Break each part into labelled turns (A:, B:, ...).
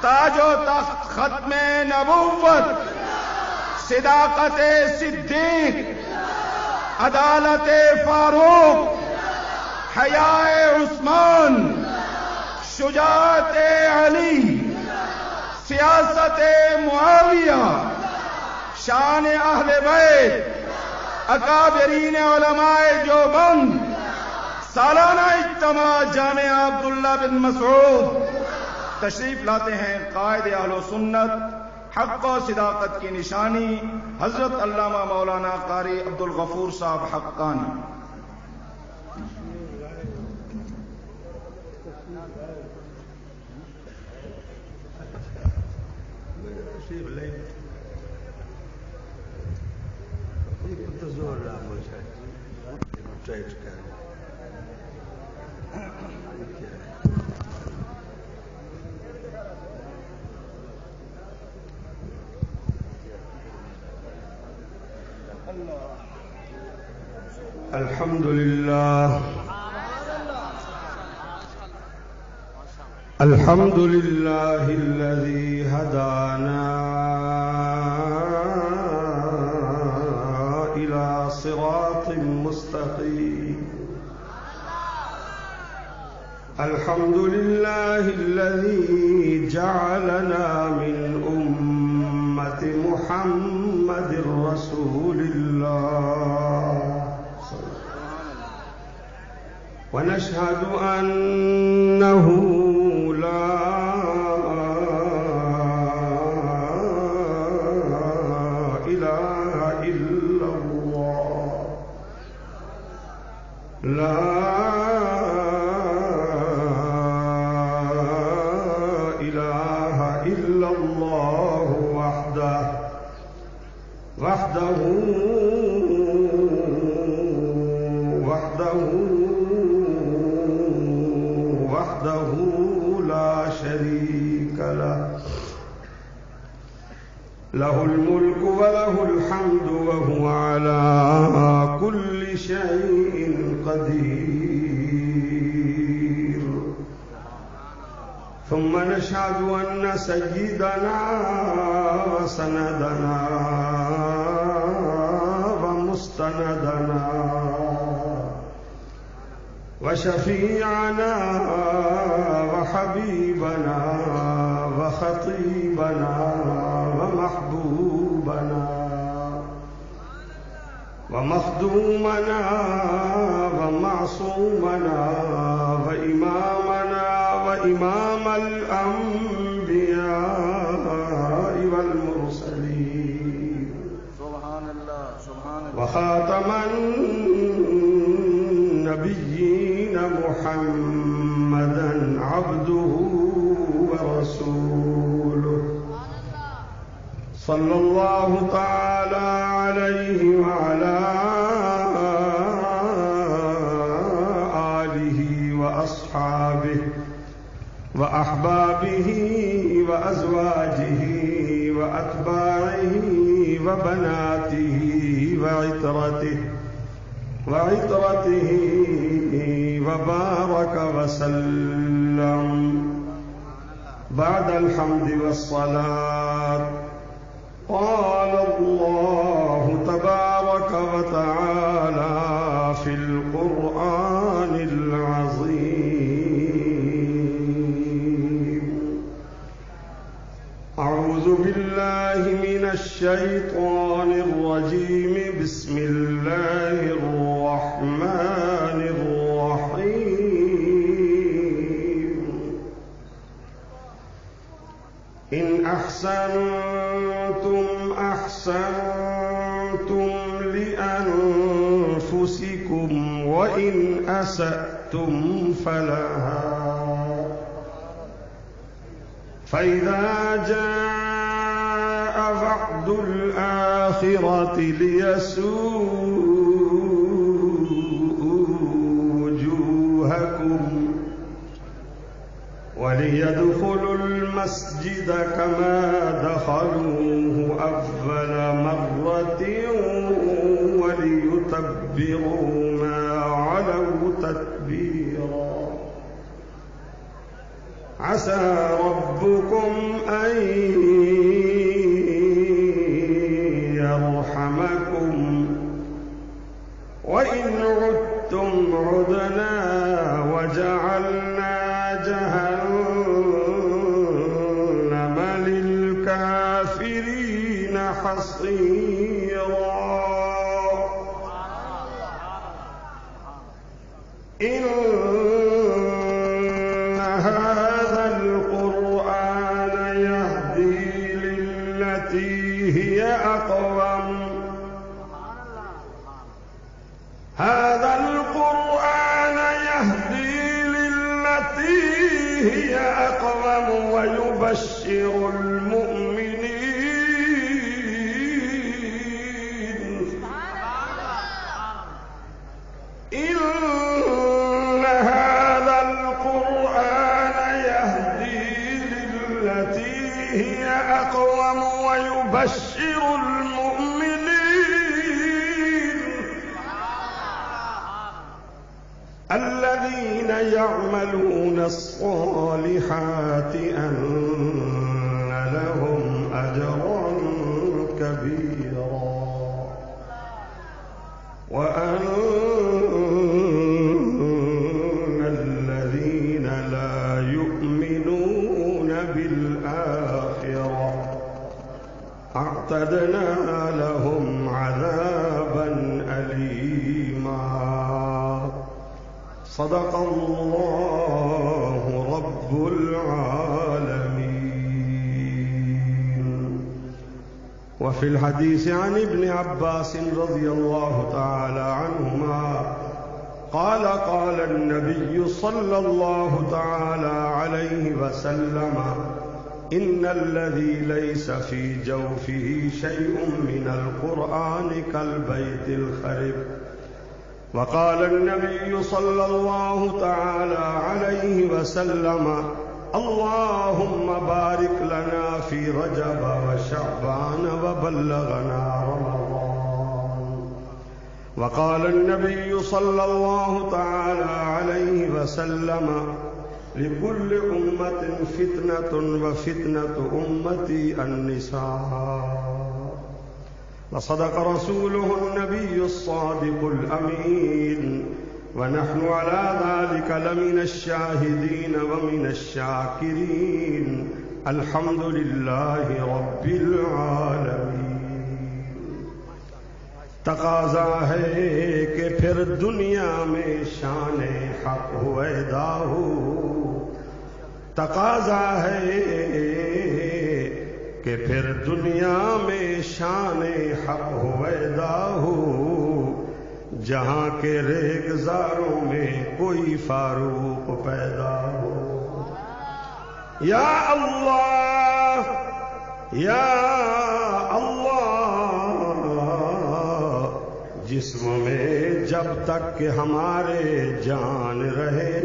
A: تاج و تخت ختم نبوت، صداقت صدیق، عدالت فاروق، حیاء عثمان، شجاعت علی، سیاست معاویہ، شان اہل بیت، اکابرین علماء دیوبند، سالانہ اجتماع جامعہ عبداللہ بن مسعود تشریف لاتے ہیں قائد اہل سنت، حق و صداقت کی نشانی حضرت علامہ مولانا قاری عبدالغفور صاحب حقانی۔
B: الحمد لله الحمد لله الذي هدانا إلى صراط مستقيم، الحمد لله الذي جعلنا من أمة محمد رسول الله، ونشهد أنه لا إله إلا الله، لا إله إلا الله وحده لا شريك له، له الملك وله الحمد وهو على كل شيء قدير، ثم نشهد أن سيدنا وسندنا ومستندنا وشفيعنا وحبيبنا وخطيبنا ومحبوبنا ومخدومنا ومعصومنا وإمامنا وإمام الأنبياء والمرسلين،
A: سبحان الله سبحان الله،
B: وخاتم النبيين محمدا عبده ورسوله، صلى الله تعالى عليه وعلى آله وأصحابه وأحبابه وأزواجه وأتباعه وبناته وعترته وبارك وسلم. بعد الحمد والصلاة، قال الله تبارك وتعالى في القرآن العظيم: أعوذ بالله من الشيطان الرجيم، بسم الله الرحمن الرحيم. إن أحسنتم أحسنتم لأنفسكم، وإن أسأتم فلها، فإذا جاء وعد الآخرة ليسوءوا وجوهكم وليدخلوا المسجد كما دخلوه أول مرة وليتبروا ما علوا تتبيرا. عسى ربكم أن يرحمكم وإن عدتم عدنا وجعلنا جهنم للكافرين حصيرا إن هذا القرآن يهدي للتي هي أقوم هذا القرآن يهدي للتي هي أقوم ويبشر المؤمنين إن هذا القرآن يهدي للتي هي أقوم ويبشر الذين يعملون الصالحات أن لهم أجرا كبيرا وأن الذين لا يؤمنون بالآخرة أعتدنا لهم عذابا أليما صدق الله رب العالمين. وفي الحديث عن ابن عباس رضي الله تعالى عنهما قال قال النبي صلى الله تعالى عليه وسلم إن الذي ليس في جوفه شيء من القرآن كالبيت الخرب. وقال النبي صلى الله تعالى عليه وسلم اللهم بارك لنا في رجب وشعبان وبلغنا رمضان. وقال النبي صلى الله تعالى عليه وسلم لكل أمة فتنة وفتنة أمتي النساء. وصدق رسوله النبي الصادق الأمين ونحن على ذلك لمن الشاهدين ومن الشاكرين الحمد لله رب العالمین. تقاضا ہے کہ پھر دنیا میں شان حق ہویدا ہو، تقاضا ہے کہ پھر دنیا میں شان حق ہویدا ہو، جہاں کے ریگزاروں میں کوئی فاروق پیدا ہو. یا اللہ یا اللہ، جسم میں جب تک کہ ہمارے جان رہے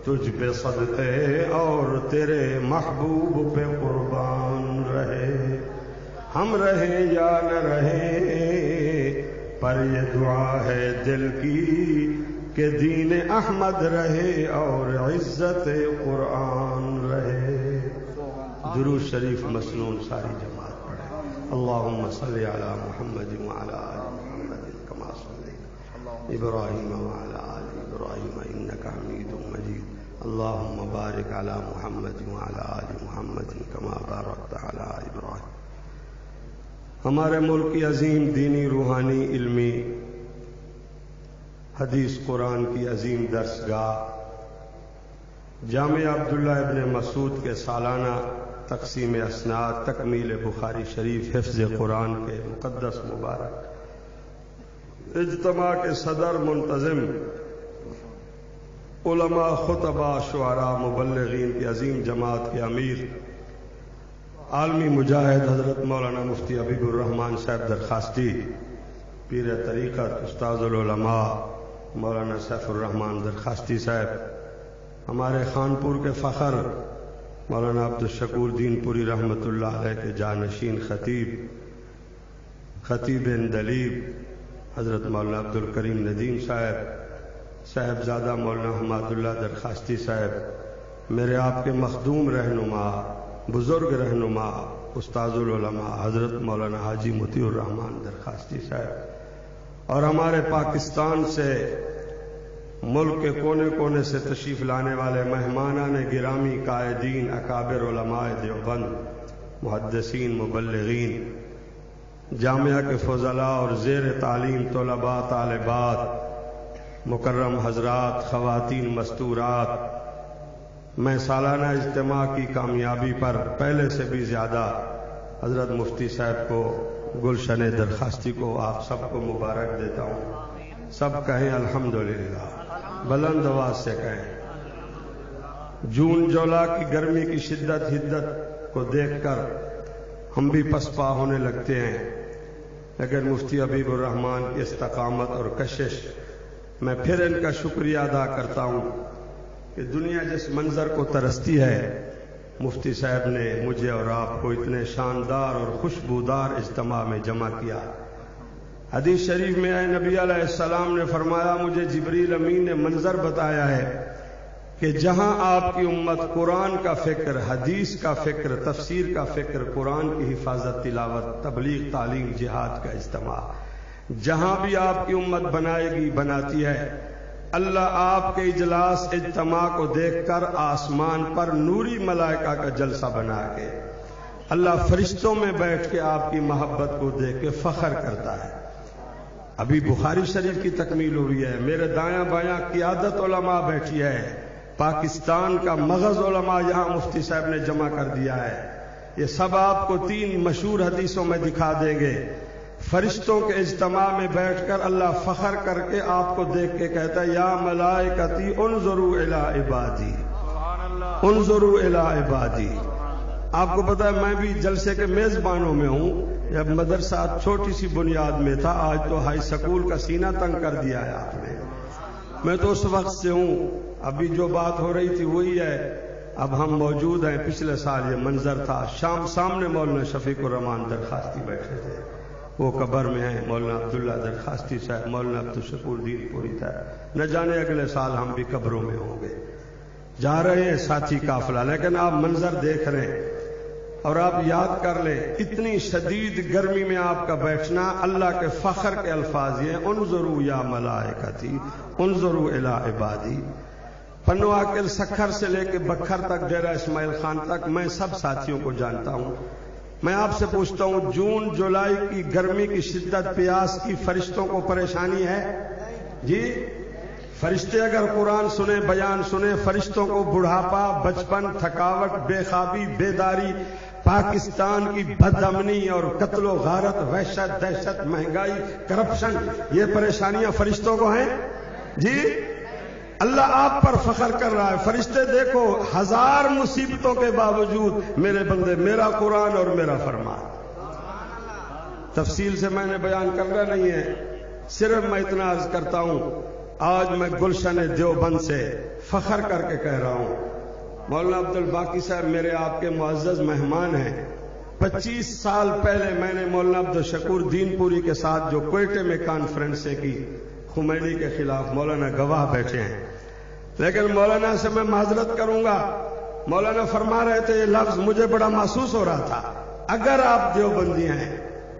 B: تجھ پہ صدقے اور تیرے محبوب پہ قربان رہے. ہم رہیں یا نہ رہیں پر یہ دعا ہے دل کی کہ دین احمد رہے اور عزت قرآن رہے. درود شریف مسنون ساری جماعت پڑھے. اللہم صلی علی محمد وعلی آل محمد کما صلیت ابراہیم وعلی آل ابراہیم انک حمید مجید. اللہم بارک علی محمد وعلی آل محمد کما بارکت علی ابراہیم. ہمارے ملک کی عظیم دینی روحانی علمی حدیث قرآن کی عظیم درسگاہ جامعہ عبداللہ ابن مسعود کے سالانہ تقسیم اسناد تکمیل بخاری شریف حفظ قرآن کے مقدس مبارک اجتماع کے صدر منتظم علماء خطبہ شعراء مبلغین کی عظیم جماعت کے امیر عالمی مجاہد حضرت مولانا مفتی حبیب الرحمان صاحب درخواستی، پیر طریقت استاد العلماء مولانا سیف الرحمان درخواستی صاحب، ہمارے خانپور کے فخر مولانا عبدالشکور دین پوری رحمۃ اللہ علیہ کے جانشین خطیب اندلیب حضرت مولانا عبدالکریم ندیم صاحب، صاحبزادہ مولانا حماد اللہ درخواستی صاحب، میرے آپ کے مخدوم رہنما، بزرگ رہنما، استاذ العلماء حضرت مولانا حاجی مطیع الرحمان درخواستی صاحب، اور ہمارے پاکستان سے ملک کے کونے کونے سے تشریف لانے والے مہمانان گرامی، قائدین، اکابر علماء دیوبند، محدثین، مبلغین، جامعہ کے فضلاء اور زیر تعلیم طلباء، طالبات، مکرم حضرات، خواتین مستورات، میں سالانہ اجتماع کی کامیابی پر پہلے سے بھی زیادہ حضرت مفتی صاحب کو، گلشن درخواستی کو، آپ سب کو مبارک دیتا ہوں۔ سب کہیں الحمدللہ، بلند آواز سے کہیں۔ جون جولا کی گرمی کی شدت حدت کو دیکھ کر ہم بھی پسپا ہونے لگتے ہیں، لیکن مفتی حبیب الرحمان کی استقامت اور کشش، میں پھر ان کا شکریہ ادا کرتا ہوں کہ دنیا جس منظر کو ترستی ہے، مفتی صاحب نے مجھے اور آپ کو اتنے شاندار اور خوشبودار اجتماع میں جمع کیا۔ حدیث شریف میں نبی علیہ السلام نے فرمایا، مجھے جبریل امین نے منظر بتایا ہے کہ جہاں آپ کی امت قرآن کا فکر، حدیث کا فکر، تفسیر کا فکر، قرآن کی حفاظت، تلاوت، تبلیغ، تعلیم، جہاد کا اجتماع، جہاں بھی آپ کی امت بنائے گی، بناتی ہے، اللہ آپ کے اجلاس، اجتماع کو دیکھ کر آسمان پر نوری ملائکہ کا جلسہ بنا کے، اللہ فرشتوں میں بیٹھ کے آپ کی محبت کو دیکھ کے فخر کرتا ہے۔ ابھی بخاری شریف کی تکمیل ہوئی ہے، میرے دایاں بایاں قیادت علماء بیٹھی ہے، پاکستان کا مغز علماء یہاں مفتی صاحب نے جمع کر دیا ہے۔ یہ سب آپ کو 3 مشہور حدیثوں میں دکھا دیں گے۔ فرشتوں کے اجتماع میں بیٹھ کر اللہ فخر کر کے آپ کو دیکھ کے کہتا ہے، یا ملائکتی انظروا الی عبادی، انظروا الی عبادی۔ آپ کو پتا ہے میں بھی جلسے کے میزبانوں میں ہوں۔ جب مدرسہ چھوٹی سی بنیاد میں تھا، آج تو ہائی سکول کا سینہ تنگ کر دیا ہے آپ نے۔ میں تو اس وقت سے ہوں، ابھی جو بات ہو رہی تھی وہی ہے۔ اب ہم موجود ہیں، پچھلے سال یہ منظر تھا، شام سامنے مولانا شفیق الرحمان درخواستی بیٹھے تھے، وہ قبر میں ہیں، مولانا عبداللہ درخواستی صاحب، مولانا عبدالشکور دین پوری تھا، نہ جانے اگلے سال ہم بھی قبروں میں ہوں گے۔ جا رہے ہیں ساتھی قافلہ، لیکن آپ منظر دیکھ رہے ہیں اور آپ یاد کر لیں، اتنی شدید گرمی میں آپ کا بیٹھنا، اللہ کے فخر کے الفاظ یہ ہیں، انظروا یا ملائکتی انظروا الی عبادی۔ پنو عاقل سکھر سے لے کے بکھر تک، ڈیرہ اسماعیل خان تک، میں سب ساتھیوں کو جانتا ہوں۔ میں آپ سے پوچھتا ہوں، جون جولائی کی گرمی کی شدت، پیاس کی، فرشتوں کو پریشانی ہے؟ جی، فرشتے اگر قرآن سنیں، بیان سنیں، فرشتوں کو بڑھاپا، بچپن، تھکاوٹ، بے خوابی، بیداری، پاکستان کی بد امنی اور قتل و غارت، وحشت، دہشت، مہنگائی، کرپشن، یہ پریشانیاں فرشتوں کو ہیں؟ جی، اللہ آپ پر فخر کر رہا ہے۔ فرشتے دیکھو، 1000 مصیبتوں کے باوجود میرے بندے، میرا قرآن اور میرا فرمان۔ تفصیل سے میں نے بیان کرنا نہیں ہے، صرف میں اتنا عرض کرتا ہوں، آج میں گلشن دیوبند سے فخر کر کے کہہ رہا ہوں، مولانا عبدالباقی صاحب میرے آپ کے معزز مہمان ہیں۔ 25 سال پہلے میں نے مولانا عبدالشکور دین پوری کے ساتھ جو کوئٹے میں کانفرنسیں کی، خمینی کے خلاف، مولانا گواہ بیٹھے ہیں، لیکن مولانا سے میں معذرت کروں گا، مولانا فرما رہے تھے یہ لفظ، مجھے بڑا محسوس ہو رہا تھا، اگر آپ دیوبندی ہیں،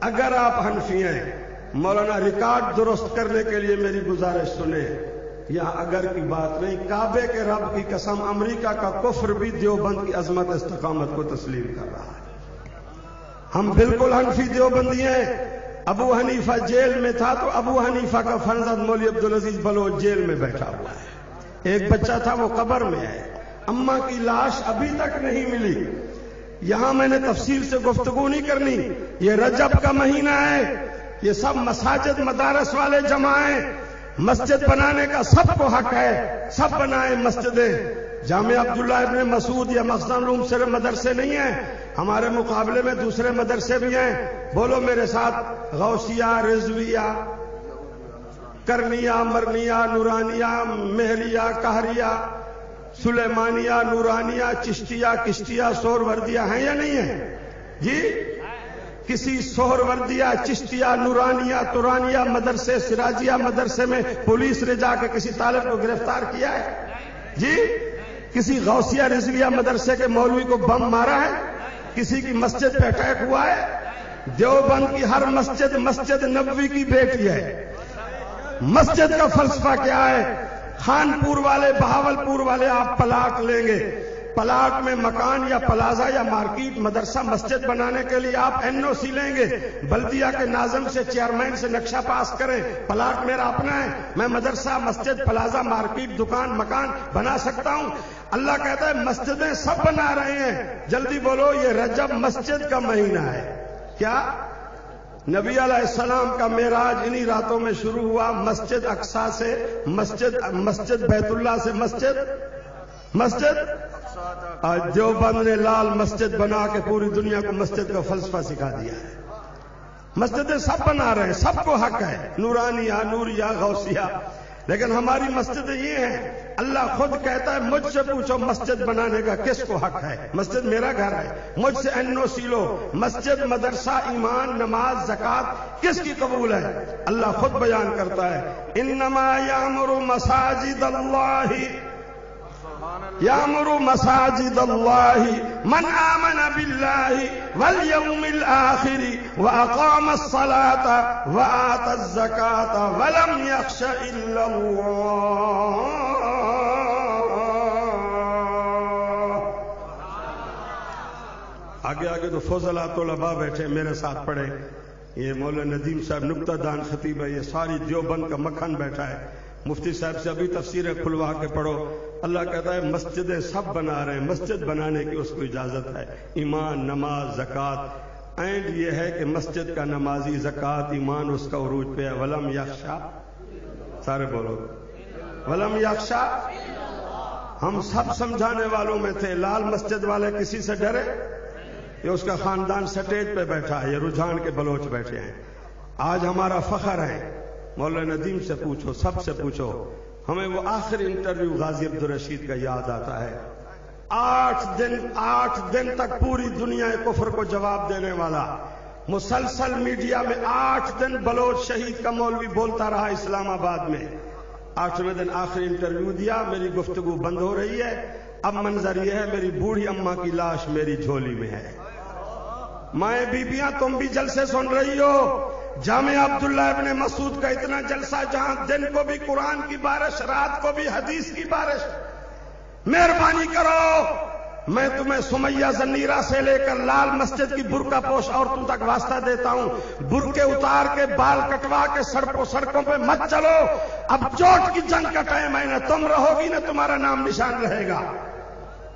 B: اگر آپ حنفی ہیں، مولانا ریکارڈ درست کرنے کے لیے میری گزارش سنیں، یہاں اگر کی بات نہیں، کعبے کے رب کی قسم، امریکہ کا کفر بھی دیوبند کی عظمت استقامت کو تسلیم کر رہا ہے۔ ہم بالکل حنفی دیوبندی ہیں۔ ابو حنیفہ جیل میں تھا تو ابو حنیفہ کا فرزند مولوی عبدالعزیز بلوچ جیل میں بیٹھا ہوا ہے، ایک بچہ تھا وہ قبر میں ہے، اماں کی لاش ابھی تک نہیں ملی۔ یہاں میں نے تفصیل سے گفتگو نہیں کرنی، یہ رجب کا مہینہ ہے، یہ سب مساجد مدارس والے جمع ہیں، مسجد بنانے کا سب کو حق ہے، سب بنائیں مسجدیں۔ جامعہ عبداللہ ابن مسعود یا مخزن علوم صرف مدرسے نہیں ہیں، ہمارے مقابلے میں دوسرے مدرسے بھی ہیں، بولو میرے ساتھ، غوثیہ، رضویہ، کرنیہ، مرنیہ، نورانیہ، مہریہ، قہریہ، سلیمانیہ، نورانیہ، چشتیہ، کشتیہ، سہروردیہ ہیں یا نہیں ہیں؟ جی، کسی سہروردیہ، چشتیہ، نورانیہ، تورانیہ مدرسے، سراجیہ مدرسے میں پولیس نے جا کے کسی طالب کو گرفتار کیا ہے؟ جی، کسی غوثیہ رضویہ مدرسے کے مولوی کو بم مارا ہے؟ کسی کی مسجد پہ اٹیک ہوا ہے؟ دیوبند کی ہر مسجد مسجد نبوی کی بیٹی ہے۔ مسجد کا فلسفہ کیا ہے؟ خانپور والے بہاولپور والے آپ پلاٹ لیں گے، پلاٹ میں مکان یا پلازا یا مارکیٹ مدرسہ مسجد بنانے کے لیے آپ NOC لیں گے، بلدیہ کے ناظم سے چیئرمین سے نقشہ پاس کریں، پلاٹ میرا اپنا ہے، میں مدرسہ مسجد پلازا مارکیٹ دکان مکان بنا سکتا ہوں۔ اللہ کہتا ہے مسجدیں سب بنا رہے ہیں، جلدی بولو یہ رجب مسجد کا مہینہ ہے۔ کیا نبی علیہ السلام کا معراج انہی راتوں میں شروع ہوا، مسجد اقصی سے مسجد بیت اللہ سے مسجد آج دیوبند نے لال مسجد بنا کے پوری دنیا کو مسجد کا فلسفہ سکھا دیا ہے۔ مسجدیں سب بنا رہے ہیں، سب کو حق ہے، نورانیہ نوریہ غوثیہ، لیکن ہماری مسجدیں یہ ہیں۔ اللہ خود کہتا ہے مجھ سے پوچھو مسجد بنانے کا کس کو حق ہے؟ مسجد میرا گھر ہے، مجھ سے NOC لو۔ مسجد مدرسہ ایمان نماز زکات کس کی قبول ہے؟ اللہ خود بیان کرتا ہے انما یامر مساجد اللہ یامر مساجد اللہ من آمن باللہ والیوم الآخر واقام الصلاة وآت الزکاة ولم یخش الا اللہ۔ آگے آگے تو فضلاء طلباء بیٹھے میرے ساتھ پڑھے، یہ مولانا ندیم صاحب نکتہ دان خطیب ہے، یہ ساری دیوبند کا مکھن بیٹھا ہے، مفتی صاحب سے ابھی تفسیریں کھلوا کے پڑھو۔ اللہ کہتا ہے مسجدیں سب بنا رہے ہیں، مسجد بنانے کی اس کو اجازت ہے، ایمان نماز زکات۔ اینڈ یہ ہے کہ مسجد کا نمازی زکات ایمان اس کا عروج پہ ہے۔ ولم یخشا، سارے بولو ولم یخشا۔ ہم سب سمجھانے والوں میں تھے، لال مسجد والے کسی سے ڈرے؟ یہ اس کا خاندان سٹیج پہ بیٹھا ہے، یہ رجحان کے بلوچ بیٹھے ہیں۔ آج ہمارا فخر ہے، مولانا ندیم سے پوچھو، سب سے پوچھو، ہمیں وہ آخری انٹرویو غازی عبدالرشید کا یاد آتا ہے۔ 8 دن تک پوری دنیا کفر کو جواب دینے والا، مسلسل میڈیا میں 8 دن بلوچ شہید کا مولوی بولتا رہا اسلام آباد میں۔ 8ویں دن آخری انٹرویو دیا، میری گفتگو بند ہو رہی ہے، اب منظر یہ ہے میری بوڑھی اماں کی لاش میری جھولی میں ہے۔ مائیں بیبیاں تم بھی جلسے سن رہی ہو، جامعہ عبداللہ ابن مسعود کا اتنا جلسہ جہاں دن کو بھی قرآن کی بارش، رات کو بھی حدیث کی بارش۔ مہربانی کرو، میں تمہیں سمیہ زنیرہ سے لے کر لال مسجد کی برقع پوش عورتوں تک واسطہ دیتا ہوں، برقعے اتار کے بال کٹوا کے سڑکوں پہ مت چلو، اب چوٹ کی جنگ کا ٹائم ہے، نہ تم رہو گی نہ تمہارا نام نشان رہے گا۔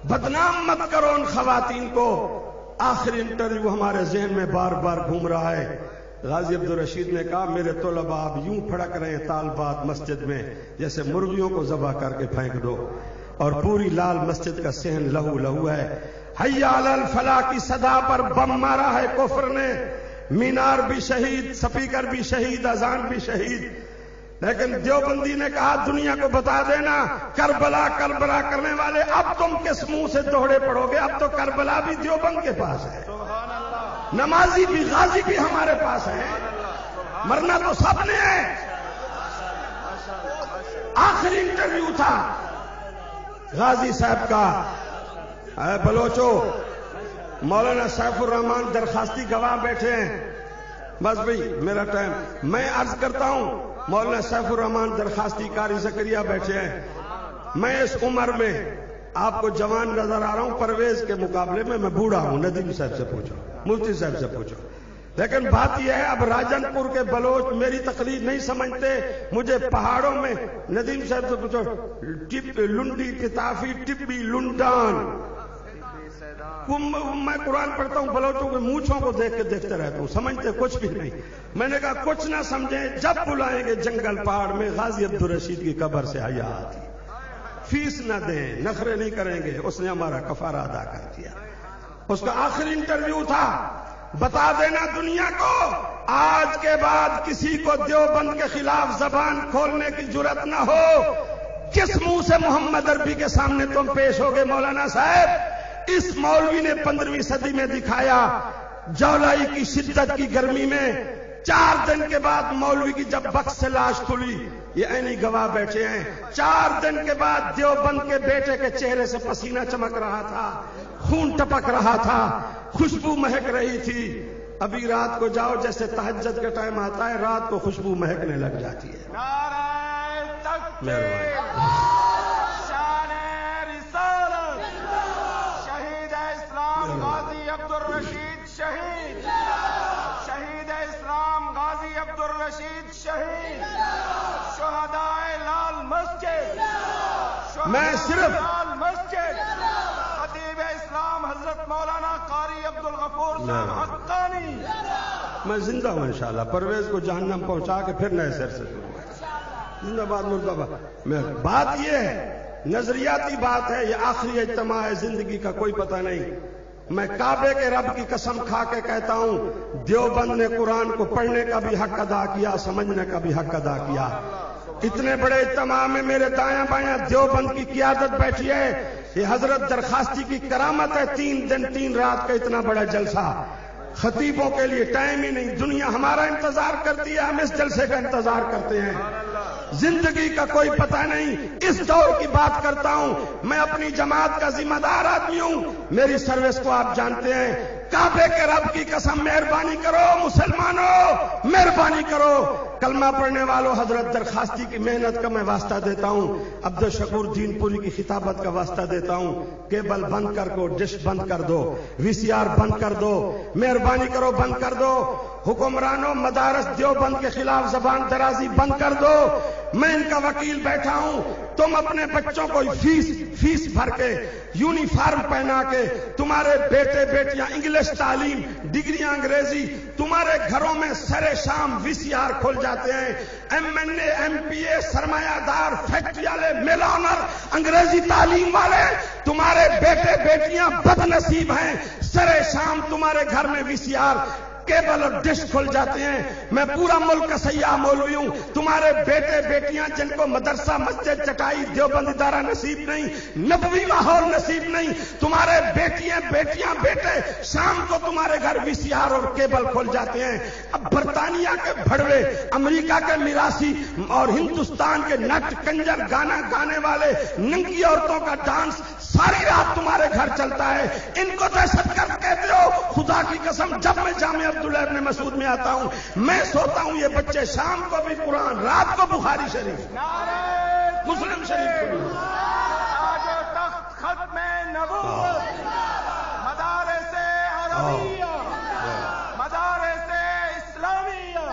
B: بدنام مت کرو ان خواتین کو۔ آخری انٹرویو ہمارے ذہن میں بار بار گھوم رہا ہے۔ غازی عبدالرشید نے کہا میرے طلباء اب یوں پھڑک رہے ہیں طالبات مسجد میں جیسے مرغیوں کو ذبح کر کے پھینک دو، اور پوری لال مسجد کا صحن لہو لہو ہے۔ حی علی الفلاح کی صدا پر بم مارا ہے کفر نے، مینار بھی شہید، سپیکر بھی شہید، اذان بھی شہید۔ لیکن دیوبندی نے کہا دنیا کو بتا دینا کربلا کرنے والے اب تم کس منہ سے دوہڑے پڑو گے؟ اب تو کربلا بھی دیوبند کے پاس ہے، نمازی بھی غازی بھی ہمارے پاس ہے، مرنا تو سب نے ہے۔ آخری انٹرویو تھا غازی صاحب کا۔ اے بلوچو، مولانا سیف الرحمان درخواستی گواہ بیٹھے ہیں، بس بھئی میرا ٹائم، میں عرض کرتا ہوں مولانا سیف الرحمان درخواستی قاری زکریا بیٹھے ہیں۔ میں اس عمر میں آپ کو جوان نظر آ رہا ہوں، پرویز کے مقابلے میں بوڑھا ہوں، ندیم صاحب سے پوچھو، مفتی صاحب سے پوچھو۔ لیکن بات یہ ہے اب راجن پور کے بلوچ میری تقریر نہیں سمجھتے، مجھے پہاڑوں میں ندیم صاحب سے پوچھو، لنڈی تتافی ٹپی لنڈان، میں قرآن پڑھتا ہوں بلوچوں کے مونچھوں کو دیکھ کے دیکھتے رہتا ہوں، سمجھتے کچھ بھی نہیں۔ میں نے کہا کچھ نہ سمجھیں، جب بلائیں گے جنگل پہاڑ میں غازی عبدالرشید کی قبر سے حیا آتی، فیس نہ دیں، نخرے نہیں کریں گے، اس نے ہمارا کفارہ ادا کر دیا۔ اس کا آخری انٹرویو تھا، بتا دینا دنیا کو آج کے بعد کسی کو دیوبند کے خلاف زبان کھولنے کی جرات نہ ہو۔ کس منہ سے محمد عربی کے سامنے تم پیش ہوگے؟ مولانا صاحب، اس مولوی نے 15ویں صدی میں دکھایا جولائی کی شدت کی گرمی میں 4 دن کے بعد مولوی کی جب بکس سے لاش کھلی، یہ عینی گواہ بیٹھے ہیں، 4 دن کے بعد دیوبند کے بیٹے کے چہرے سے پسینہ چمک رہا تھا، خون ٹپک رہا تھا، خوشبو مہک رہی تھی۔ ابھی رات کو جاؤ، جیسے تہجد کا ٹائم آتا ہے، رات کو خوشبو مہکنے لگ جاتی ہے۔
A: نعرہ تکبیر،
B: مہربانی۔
A: شان رسالت، شہید اسلام غازی عبدالرشید شہید، شہید اسلام غازی عبدالرشید شہید، شہدائے لال مسجد،
B: میں صرف
A: لال مسجد، خطیب اسلام حضرت مولانا قاری عبدالغفور صاحب حقانی۔
B: میں زندہ ہوں انشاءاللہ، پرویز کو جہنم پہنچا کے پھر نئے سر سے شروع ہے۔ زندہ باد مرد آباد۔ بات یہ ہے، نظریاتی بات ہے، یہ آخری اجتماع ہے، زندگی کا کوئی پتہ نہیں۔ میں کعبے کے رب کی قسم کھا کے کہتا ہوں، دیوبند نے قرآن کو پڑھنے کا بھی حق ادا کیا، سمجھنے کا بھی حق ادا کیا۔ اتنے بڑے اجتماع میں میرے دایاں بایاں دیوبند کی قیادت بیٹھی ہے۔ یہ حضرت درخواستی کی کرامت ہے، 3 دن 3 رات کا اتنا بڑا جلسہ۔ خطیبوں کے لیے ٹائم ہی نہیں، دنیا ہمارا انتظار کرتی ہے، ہم اس جلسے کا انتظار کرتے ہیں۔ زندگی کا کوئی پتہ نہیں۔ اس دور کی بات کرتا ہوں، میں اپنی جماعت کا ذمہ دار آدمی ہوں، میری سروس کو آپ جانتے ہیں۔ کعبے کے رب کی قسم، مہربانی کرو مسلمانوں، مہربانی کرو، کلمہ پڑھنے والوں، حضرت درخواستی کی محنت کا میں واسطہ دیتا ہوں، عبد الشکور دین پوری کی خطابت کا واسطہ دیتا ہوں۔ کیبل بند کر کو، ڈش بند کر دو، وی سی آر بند کر دو، مہربانی کرو بند کر دو۔ حکمرانوں، مدارس دیوبند کے خلاف زبان درازی بند کر دو۔ میں ان کا وکیل بیٹھا ہوں، تم اپنے بچوں کو فیس بھر کے، یونیفارم پہنا کے، تمہارے بیٹے بیٹیاں انگلش تعلیم، ڈگریاں انگریزی، تمہارے گھروں میں سر شام وی سی آر کھل جاتے ہیں۔ ایم این اے، ایم پی اے، سرمایہ دار، فیکٹری والے، میل آنر، انگریزی تعلیم والے، تمہارے بیٹے بیٹیاں بد نصیب ہیں، سر شام تمہارے گھر میں وی سی آر، کیبل اور ڈش کھل جاتے ہیں۔ میں پورا ملک کا سیاح مولوی ہوں، تمہارے بیٹے بیٹیاں جن کو مدرسہ، مسجد، چٹائی، دیوبند ادارہ نصیب نہیں، نبوی ماحول نصیب نہیں، تمہارے بیٹیاں بیٹے شام کو تمہارے گھر وی سی آر اور کیبل کھل جاتے ہیں۔ اب برطانیہ کے بھڑوے، امریکہ کے میراثی اور ہندوستان کے نٹ کنجر گانا گانے والے، ننگی عورتوں کا ڈانس ساری رات تمہارے گھر چلتا ہے، ان کو دہشت گرد کہتے ہو۔ خدا کی قسم، جب میں جامعہ عبداللہ ابن مسعود میں آتا ہوں، میں سوتا ہوں، یہ بچے شام کو بھی قرآن، رات کو بخاری شریف، مسلم شریف،
A: تاج و تخت ختم نبوت، مدارس عربیہ، مدارس اسلامیہ،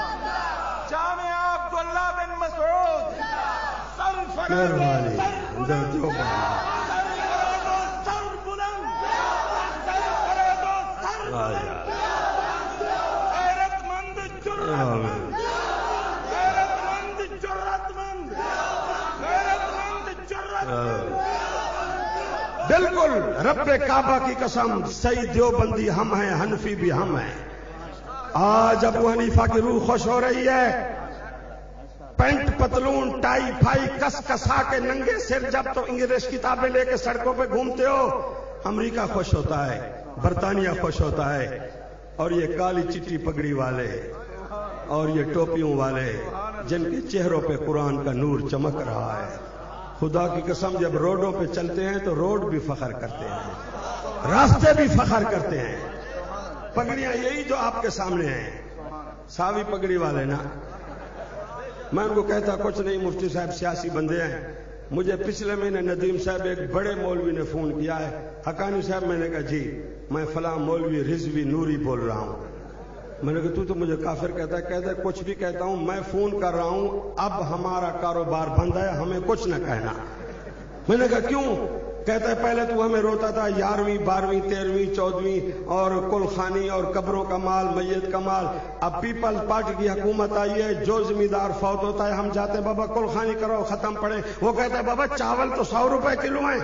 A: جامعہ عبداللہ بن مسعود،
B: بالکل رب کعبہ کی قسم، سعید دیوبندی ہم ہیں، حنفی بھی ہم ہیں۔ آج ابو حنیفہ کی روح خوش ہو رہی ہے۔ پینٹ پتلون ٹائی پھائی کس کسا کے ننگے سر جب تو انگلش کتابیں لے کے سڑکوں پہ گھومتے ہو، امریکہ خوش ہوتا ہے، برطانیہ خوش ہوتا ہے، اور یہ کالی چٹی پگڑی والے اور یہ ٹوپیوں والے جن کے چہروں پہ قرآن کا نور چمک رہا ہے، خدا کی قسم جب روڈوں پہ چلتے ہیں تو روڈ بھی فخر کرتے ہیں، راستے بھی فخر کرتے ہیں۔ پگڑیاں یہی جو آپ کے سامنے ہیں، ساوی پگڑی والے نا۔ میں ان کو کہتا کچھ نہیں، مفتی صاحب سیاسی بندے ہیں۔ مجھے پچھلے مہینے ندیم صاحب ایک بڑے مولوی نے فون کیا ہے، حقانی صاحب، میں نے کہا جی میں فلاں مولوی رضوی نوری بول رہا ہوں۔ میں نے کہا تو مجھے کافر کہتا ہے کچھ بھی کہتا ہوں، میں فون کر رہا ہوں، اب ہمارا کاروبار بند ہے، ہمیں کچھ نہ کہنا۔ میں نے کہا کیوں؟ کہتا ہے پہلے تو ہمیں روتا تھا 11ویں 12ویں 13ویں 14ویں اور کل خانی اور قبروں کا مال، میت کا مال، اب پیپلز پارٹی کی حکومت آئی ہے، جو زمیندار فوت ہوتا ہے ہم جاتے ہیں بابا کل خانی کرو ختم پڑے، وہ کہتا ہے بابا چاول تو 100 روپے کلو ہیں،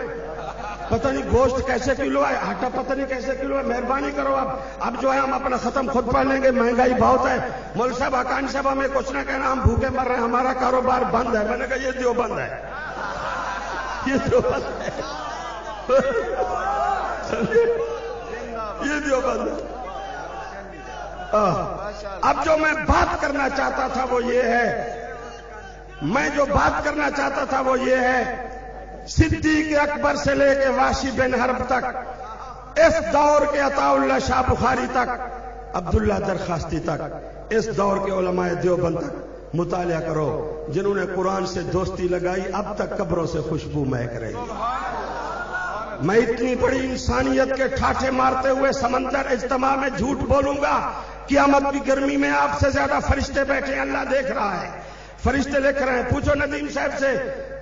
B: پتہ نہیں گوشت کیسے کلو ہے، آٹا پتہ نہیں کیسے کلو ہے، مہربانی کرو اب جو ہے ہم اپنا ختم خود پڑھ لیں گے، مہنگائی بہت ہے۔ مولوی صاحب حقانی صاحب ہمیں کچھ نہ کہنا، ہم بھوکے مر رہے ہیں، ہمارا کاروبار بند ہے۔ میں نے کہا یہ دیوبند ہے، یہ دیوبند ہے، یہ دیوبند ہے۔ اب جو میں بات کرنا چاہتا تھا وہ یہ ہے، میں جو بات کرنا چاہتا تھا وہ یہ ہے، صدیق اکبر سے لے کے واشی بن حرب تک، اس دور کے عطا اللہ شاہ بخاری تک، عبداللہ درخواستی تک، اس دور کے علماء دیوبند تک مطالعہ کرو، جنہوں نے قرآن سے دوستی لگائی اب تک قبروں سے خوشبو مہک رہی ہے۔ میں اتنی بڑی انسانیت کے ٹھاٹھے مارتے ہوئے سمندر اجتماع میں جھوٹ بولوں گا؟ قیامت کی گرمی میں آپ سے زیادہ فرشتے بیٹھے ہیں، اللہ دیکھ رہا ہے، فرشتے لکھ رہے ہیں۔ پوچھو ندیم صاحب سے،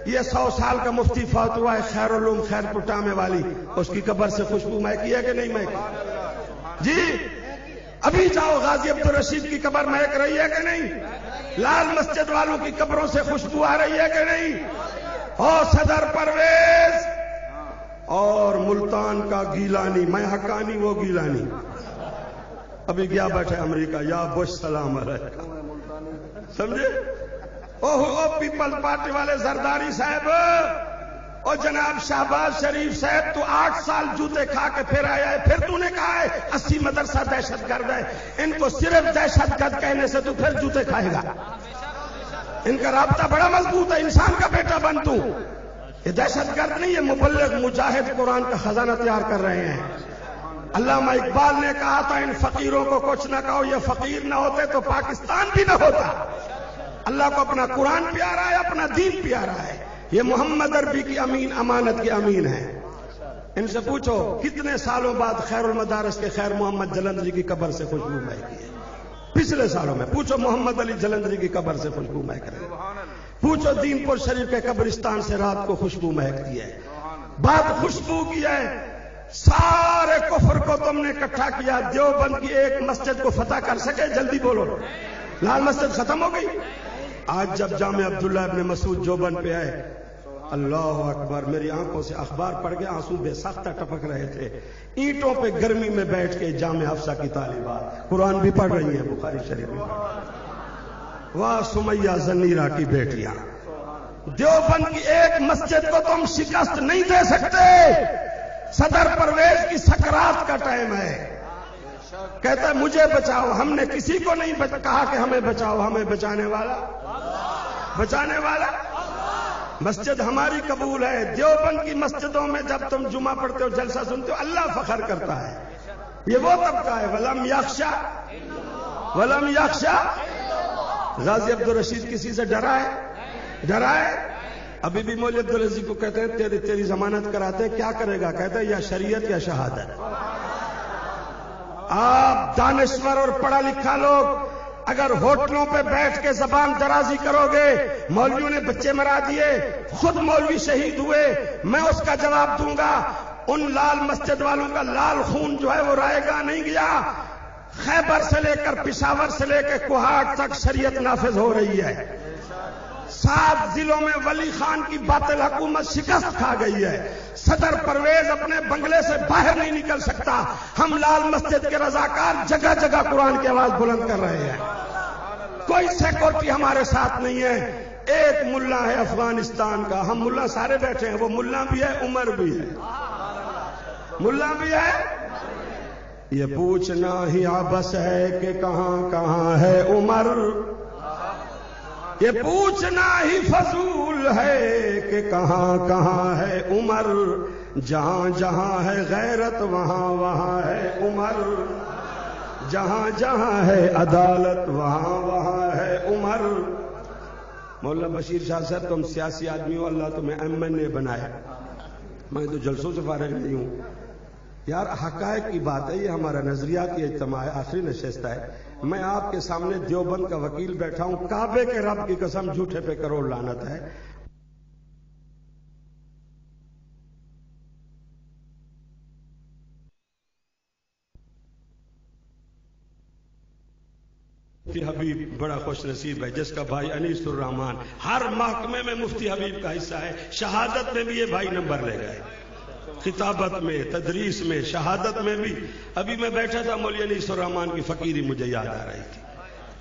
B: یہ 100 سال کا مفتی فوت ہوا ہے، خیر علوم خیر پٹامے والی، اس کی قبر سے خوشبو مہکی ہے کہ نہیں مہکی؟ جی ابھی جاؤ، غازی عبدالرشید کی قبر مہک رہی ہے کہ نہیں؟ لال مسجد والوں کی قبروں سے خوشبو آ رہی ہے کہ نہیں؟ اور صدر پرویز اور ملتان کا گیلانی، میں حقانی وہ گیلانی، ابھی گیا بیٹھے امریکہ، یا بش سلام علیکم، سمجھے؟ او پیپل پارٹی والے زرداری صاحب، اور جناب شہباز شریف صاحب، تو 8 سال جوتے کھا کے پھر آیا ہے، پھر تو نے کہا ہے 80 مدرسہ دہشت گرد ہے، ان کو صرف دہشت گرد کہنے سے تو پھر جوتے کھائے گا؟ ان کا رابطہ بڑا مضبوط ہے، انسان کا بیٹا بن تو، یہ دہشت گرد نہیں، یہ مبلغ مجاہد قرآن کا خزانہ تیار کر رہے ہیں۔ علامہ اقبال نے کہا تھا ان فقیروں کو کچھ نہ کہو، یہ فقیر نہ ہوتے تو پاکستان بھی نہ ہوتا۔ اللہ کو اپنا قرآن پیارا ہے، اپنا دین پیارا ہے، یہ محمد عربی کی امین، امانت کے امین ہیں۔ ان سے پوچھو کتنے سالوں بعد خیر المدارس کے خیر محمد جلندری کی قبر سے خوشبو مہکی ہے؟ پچھلے سالوں میں پوچھو محمد علی جلندری کی قبر سے خوشبو مہک رہی ہے، پوچھو دین پور شریف کے قبرستان سے رات کو خوشبو مہکتی ہے۔ بات خوشبو کی ہے، سارے کفر کو تم نے اکٹھا کیا، دیوبند کی ایک مسجد کو فتح کر سکے؟ جلدی بولو، لال مسجد ختم ہو گئی؟ آج جب جامع عبداللہ ابن مسعود دیوبند پہ آئے، اللہ اکبر، میری آنکھوں سے اخبار پڑھ کے آنسو بے ساختہ ٹپک رہے تھے، اینٹوں پہ گرمی میں بیٹھ کے جامع حفصہ کی طالبات قرآن بھی پڑھ رہی ہیں، بخاری شریف میں، واہ سمیہ زنیرہ کی بیٹیاں، دیوبند کی ایک مسجد کو تم شکست نہیں دے سکتے۔ صدر پرویز کی سکرات کا ٹائم ہے، کہتا ہے مجھے بچاؤ، ہم نے کسی کو نہیں کہا کہ ہمیں بچاؤ، ہمیں بچانے والا مسجد ہماری قبول ہے۔ دیوبند کی مسجدوں میں جب تم جمعہ پڑھتے ہو، جلسہ سنتے ہو، اللہ فخر کرتا ہے، یہ وہ طبقہ ہے، ولم یخشا۔ غازی عبدالرشید کسی سے ڈرا ہے؟ ابھی بھی مولوی عبدالعزیز کو کہتے ہیں تیری ضمانت کراتے ہیں، کیا کرے گا؟ کہتا ہے یا شریعت یا شہادت۔ آپ دانشور اور پڑھا لکھا لوگ اگر ہوٹلوں پہ بیٹھ کے زبان درازی کرو گے، مولویوں نے بچے مرا دیے، خود مولوی شہید ہوئے، میں اس کا جواب دوں گا، ان لال مسجد والوں کا لال خون جو ہے وہ رائے گاہ نہیں گیا، خیبر سے لے کر پشاور سے لے کے کوہاٹ تک شریعت نافذ ہو رہی ہے۔ 7 ضلعوں میں ولی خان کی باطل حکومت شکست کھا گئی ہے، صدر پرویز اپنے بنگلے سے باہر نہیں نکل سکتا، ہم لال مسجد کے رضاکار جگہ جگہ قرآن کی آواز بلند کر رہے ہیں، کوئی سیکورٹی ہمارے ساتھ نہیں ہے۔ ایک ملا ہے افغانستان کا، ہم ملا سارے بیٹھے ہیں، وہ ملا بھی ہے، عمر بھی ہے، ملا بھی ہے۔ یہ پوچھنا ہی عبث ہے کہ کہاں کہاں ہے عمر، یہ پوچھنا ہی فضول ہے کہ کہاں کہاں ہے عمر، جہاں جہاں ہے غیرت وہاں وہاں ہے عمر، جہاں جہاں ہے عدالت وہاں وہاں ہے عمر۔ مولانا بشیر شاہ صاحب تم سیاسی آدمی ہو، اللہ تمہیں MNA بنائے، میں تو جلسوں سے فارغ نہیں ہوں یار، حقائق کی بات ہے، یہ ہمارا نظریاتی اجتماع ہے، آخری نشست ہے، میں آپ کے سامنے دیوبند کا وکیل بیٹھا ہوں، کعبے کے رب کی قسم جھوٹے پہ کروڑ لعنت ہے۔ مفتی حبیب بڑا خوش نصیب ہے جس کا بھائی انیس الرحمان ہر محکمے میں مفتی حبیب کا حصہ ہے، شہادت میں بھی یہ بھائی نمبر لے گئے، خطابت میں، تدریس میں، شہادت میں بھی۔ ابھی میں بیٹھا تھا، مولوی انیس الرحمان کی فقیری مجھے یاد آ رہی تھی،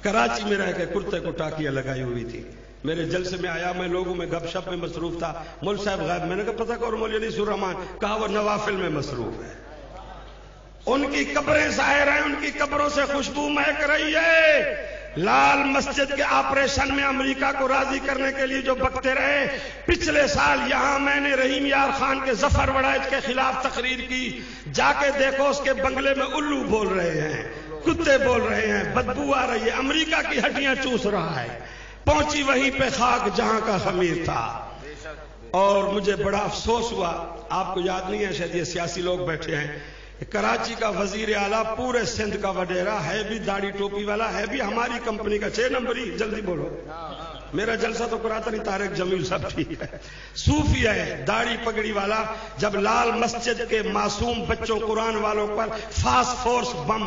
B: کراچی میں رہ کے کرتے کو ٹاکیاں لگائی ہوئی تھی، میرے جلسے میں آیا، میں لوگوں میں گپ شپ میں مصروف تھا، مول صاحب غائب، میں نے کہا پتہ کرو مولوی انیس الرحمان، کہا وہ نوافل میں مصروف ہے۔ ان کی قبریں ظاہر ہیں، ان کی قبروں سے خوشبو مہک رہی ہے۔ لال مسجد کے آپریشن میں امریکہ کو راضی کرنے کے لیے جو بکتے رہے، پچھلے سال یہاں میں نے رحیم یار خان کے ظفر وڑائچ کے خلاف تقریر کی، جا کے دیکھو اس کے بنگلے میں الو بول رہے ہیں، کتے بول رہے ہیں، بدبو آ رہی ہے، امریکہ کی ہڈیاں چوس رہا ہے، پہنچی وہیں پہ خاک جہاں کا خمیر تھا۔ اور مجھے بڑا افسوس ہوا، آپ کو یاد نہیں ہے شاید، یہ سیاسی لوگ بیٹھے ہیں، کراچی کا وزیر اعلیٰ پورے سندھ کا وڈیرا ہے بھی داڑھی ٹوپی والا، ہے بھی ہماری کمپنی کا 6 نمبری، جلدی بولو، میرا جلسہ تو کراتا نہیں، طارق جمیل سب ٹھیک ہے، صوفی ہے، داڑھی پگڑی والا، جب لال مسجد کے معصوم بچوں قرآن والوں پر فاسفورس بم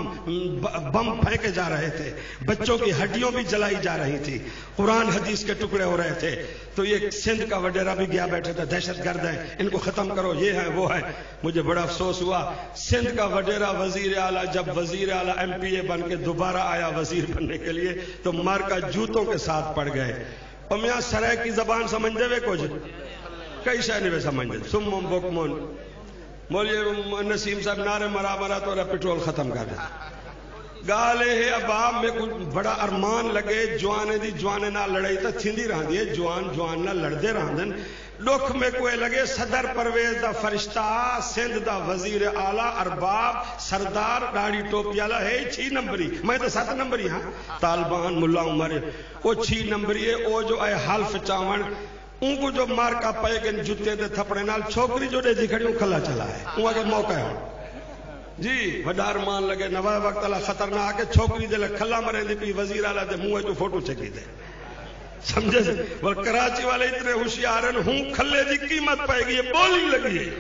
B: پھینکے جا رہے تھے، بچوں کی ہڈیوں بھی جلائی جا رہی تھی، قرآن حدیث کے ٹکڑے ہو رہے تھے، تو یہ سندھ کا وڈیرا بھی گیا بیٹھا تھا، دہشت گرد ہیں، ان کو ختم کرو، یہ ہے وہ ہے۔ مجھے بڑا افسوس ہوا، سندھ کا وڈیرا وزیر اعلیٰ جب وزیر اعلیٰ MP بن کے دوبارہ آیا وزیر بننے کے لیے تو مارکا جوتوں کے ساتھ پڑ گئے۔ اور میاں سرائے کی زبان سمجھ دے وے کچھ کئی شاید نہیں سمجھ دے، سمم بکمن مولوی نسیم صاحب نعرے مرا مرا تو پٹرول ختم کر دے گالے ہے ابا میں کچھ بڑا ارمان لگے جوانے دی جوانے نہ لڑائی تا تھیندی رہن دی جوان نہ لڑدے رہن دن لوک میں کوئی لگے صدر پرویز دا فرشتہ سندھ دا وزیر اعلیٰ ارباب سردار داڑھی ٹوپی والا ہے 6 نمبری، میں تو 7 نمبری ہاں، طالبان ملا عمر وہ 6 نمبری ہے، وہ جو اے حلف چاون ان کو جو مارکا پائے گئے جتے دے تھپڑے نال چھوکری جو دے دکھڑی ان کھلا چلا ہے، ان آگے موقع ہے جی وڈا ارمان لگے نوائے وقت اللہ خطرناک ہے، چھوکری دے لے کھلا مرے دی پی وزیر اعلیٰ دے منہ جو فوٹو چکی دے سمجھے سے اور کراچی والے اتنے ہوشیار ہیں، ہوں کھلے دی قیمت پائے گی، یہ بولی لگی ہے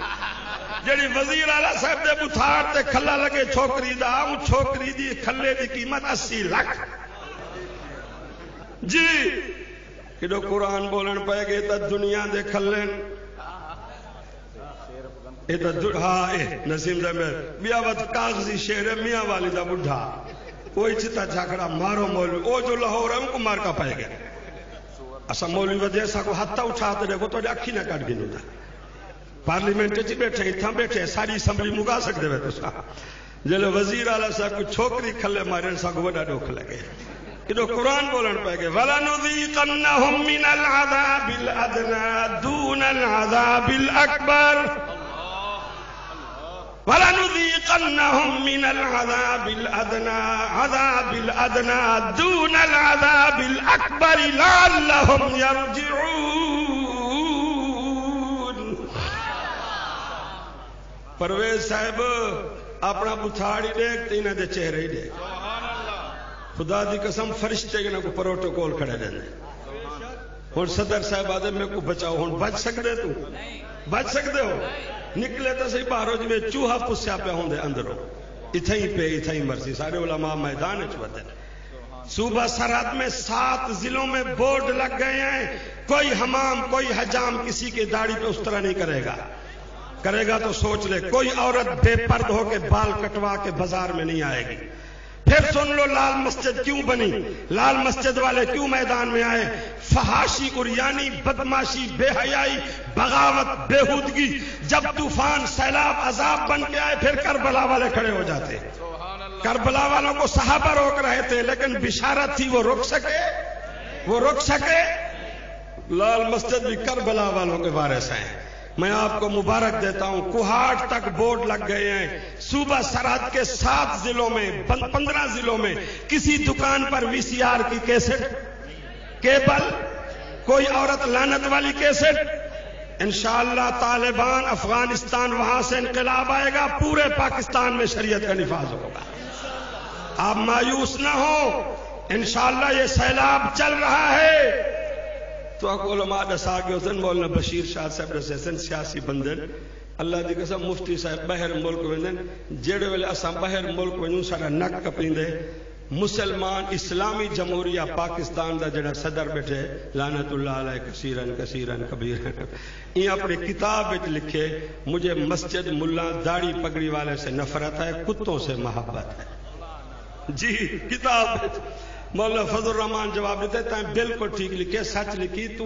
B: جڑی وزیر اعلیٰ صاحب دے بتھار تے کھلا لگے چھوکری دا، ان چھوکری دی کھلے دی قیمت 80 لاکھ جی کدو قرآن بولن پائے گے تا دنیا دے کھلن ہاں نسیم صاحب بیاوت کاغذی شہر ہے میاں والی دا بڑھا کوئی چھتا جھاکڑا مارو مولوی او جو لاہور ہے ان کو مار کا پائے گا اسا مولوی ودے ایسا کو ہتھا اٹھاتے دیکھو تو اکھی نہ کٹ گنو دا پارلیمنٹ چی بیٹھے اتھا بیٹھے ساری اسمبلی مگا سکتے ہوئے تو سا جلے وزیر اعلیٰ صاحب کو چھوکری کھلے مارے سا کو بڑا ڈوکھ لگے کدو قرآن بولن پائے گے وَلَنُذِيقَنَّهُم مِّنَ الْعَذَابِ الْأَدْنَى دُونَ الْعَذَابِ الْأَكْبَرِ وَلَنُذِيقَنَّهُم مِّنَ الْعَذَابِ الْأَدْنَى دُونَ الْعَذَابِ الْأَكْبَرِ لَعَلَّهُمْ يَرْجِعُونَ پرویز صاحب اپنا بتھاڑی دیکھ تینہ دے چہرے ہی دیکھ خدا دی قسم فرشتے کے نا کو پروٹوکول کھڑے دیں ہون صدر صاحب آدھے میں کو بچاؤ ہون بچ سکتے تو بچ سکتے ہو نکلے تو صحیح باہروں جی میں چوہا پسیا پہ ہوں دے اندروں اتھائی مرسی سارے علماء میدان اچھوتے صوبہ سرحد میں 7 ضلعوں میں بورڈ لگ گئے ہیں کوئی حمام کوئی حجام کسی کے داڑھی پہ اس طرح نہیں کرے گا تو سوچ لے کوئی عورت بے پرد ہو کے بال کٹوا کے بازار میں نہیں آئے گی پھر سن لو لال مسجد کیوں بنی لال مسجد والے کیوں میدان میں آئے فحاشی اریانی بدماشی بے حیائی بغاوت بےہودگی جب طوفان سیلاب عذاب بن کے آئے پھر کربلا والے کھڑے ہو جاتے کربلا والوں کو صحابہ روک رہے تھے لیکن بشارت تھی وہ روک سکے لال مسجد بھی کربلا والوں کے بارے سے ہیں میں آپ کو مبارک دیتا ہوں کوہاٹ تک بورڈ لگ گئے ہیں صوبہ سرحد کے 7 ضلعوں میں 15 ضلعوں میں کسی دکان پر VCR کی کیسٹ کیبل کوئی عورت لعنت والی کیسٹ انشاءاللہ طالبان افغانستان وہاں سے انقلاب آئے گا پورے پاکستان میں شریعت کا نفاذ ہوگا آپ مایوس نہ ہو انشاءاللہ یہ سیلاب چل رہا ہے تو آپ علماء دسا کے حسن مولانا بشیر شاہ صاحب رسیسن سیاسی بندن اللہ دی قسم مفتی صاحب بہر ملک ویندن جیڑے ویلے اساں بہر ملک ونجوں ساڈا نک کپیندے مسلمان اسلامی جمہوریہ پاکستان دا جڑا صدر بیٹھے لعنت اللہ علیہ کثیرن کبیرن یہ اپنی کتاب وچ لکھے مجھے مسجد ملا داڑھی پگڑی والے سے نفرت ہے کتوں سے محبت ہے جی کتاب مولانا فضل الرحمان جواب دیتے تائیں بالکل ٹھیک لکھے سچ لکھی تو